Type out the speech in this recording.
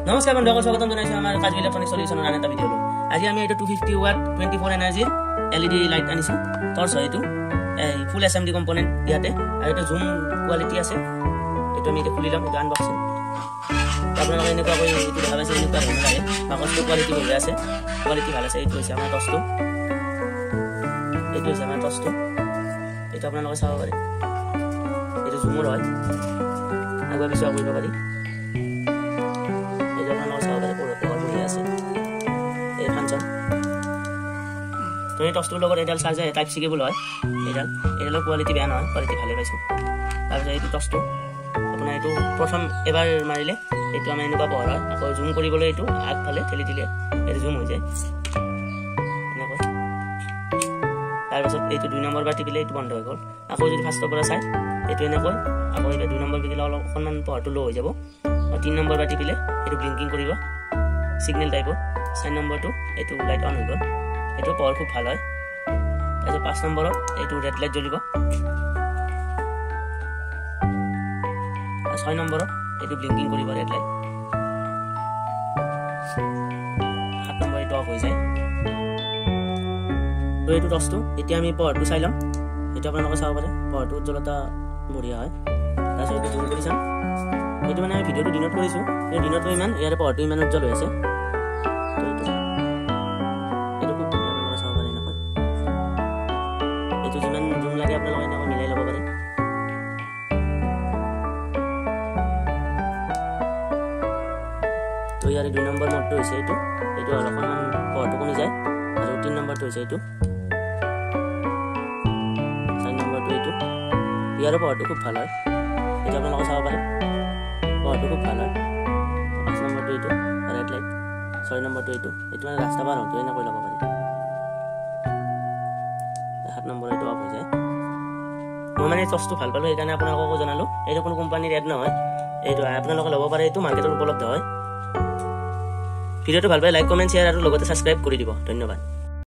নমস্কাৰ বন্ধুসকল, স্বাগতম জনাইছো আমাৰ কাজ ইলেক্ট্ৰনিক সলিউশনৰ আন এটা ভিডিঅ'লৈ। আজি আমি এইটো 250 ওয়াট 24 এনাৰ্জিৰ LED লাইট আনিছো। টৰ্চ হয় এইটো, ফুল SMD কম্পোনেন্ট ইয়াতে, আৰু এটা জুম কোৱালিটি আছে। এইটো আমি এটা খুলি লম, এটা আনবক্সিং। আপোনালোকে এনেকুৱা কৰি এইটো দেখা পাইছে, এনেকুৱা ধৰণৰ লাগে। বাকচটো কোৱালিটি বঢ়িয়া আছে, কোৱালিটি ভাল আছে। এইটো হৈছে আমাৰ টৰ্চটো, এইটো হৈছে আমাৰ টৰ্চটো। এইটো আপোনালোকে চাব পাৰে, এইটো জুমৰ হয়, আগুৱা পিছুৱা কৰিব পাৰি। এই টৰ্চটোৰ লগত এডাল চাৰ্জাৰ টাইপ চি কেবল হয়। এডালৰ কোৱালিটি বেয়া নহয়, কোৱালিটি ভালে পাইছোঁ। তাৰপিছত এইটো টৰ্চটো আপোনাৰ এইটো প্ৰথম এবাৰ মাৰিলে এইটো আমাৰ এনেকুৱা পোহৰ হয়। আকৌ জুম কৰিবলৈ এইটো আগফালে ঠেলি দিলে এইটো জুম হৈ যায় এনেকৈ। তাৰপাছত এইটো 2 নম্বৰ বাৰ টিপিলে এইটো বন্ধ হৈ গ'ল। আকৌ যদি ফাৰ্ষ্টৰ পৰা চাই এইটো এনেকৈ, আকৌ এইবাৰ 2 নম্বৰ টিপিলে অলপ অকণমান পোহৰটো ল' হৈ যাব। 3 নম্বৰ বাৰ টিপিলে এইটো ব্লিংকিং কৰিব, চিগনেল টাইপৰ। 4 নম্বৰটো এইটো লাইট অন হৈ গ'ল, এইটো পাৱাৰ খুব ভাল হয়। তাৰপিছত 5 নম্বৰত এইটো ৰেড লাইট জ্বলিব। 6 নম্বৰত এইটো ব্লিংকিং কৰিব, ৰেড লাইট। 7 নম্বৰ এইটো অফ হৈ যায়। তো এইটো টৰ্চটো এতিয়া আমি পাৱাৰটো চাই ল'ম। এইটো আপোনালোকে চাব পাৰে, পাৱাৰটো উজ্জ্বলতা বঢ়িয়া হয়। তাৰপিছত এইটো জুম কৰি চাম। এইটো মানে আমি ভিডিঅ'টো দিনত কৰিছোঁ, এই দিনতো ইমান ইয়াৰে পাৱাৰটো ইমান উজ্জ্বল হৈ আছে। যিমান জুম লাগে আপোনালোকে এনেকৈ মিলাই ল'ব পাৰে। তো ইয়াৰে 2 নম্বৰ মোডটো হৈছে এইটো, এইটো অলপমান পাৱাৰটো কমি যায়। আৰু 3 নম্বৰটো হৈছে এইটো, 4 নম্বৰটো এইটো। ইয়াৰো পাৱাৰটো খুব ভাল হয়, এইটো আপোনালোকে চাব পাৰে, পাৱাৰটো খুব ভাল হয়। 5 নম্বৰটো এইটো ৰেড লাইট। 6 নম্বৰটো এইটো, এইটো মানে ৰাস্তা পাৰ হওঁতে এনেকৈ ল'ব পাৰি। 7 নম্বৰ এইটো অফ হৈ যায়। মই মানে টৰ্চটো ভাল পালোঁ, সেইকাৰণে আপোনালোককো জনালোঁ। এইটো কোনো কোম্পানীৰ এড নহয়, এইটো আপোনালোকে ল'ব পাৰে, এইটো মাৰ্কেটত উপলব্ধ হয়। ভিডিঅ'টো ভাল পাই লাইক, কমেণ্ট, শ্বেয়াৰ আৰু লগতে ছাবস্ক্ৰাইব কৰি দিব। ধন্যবাদ।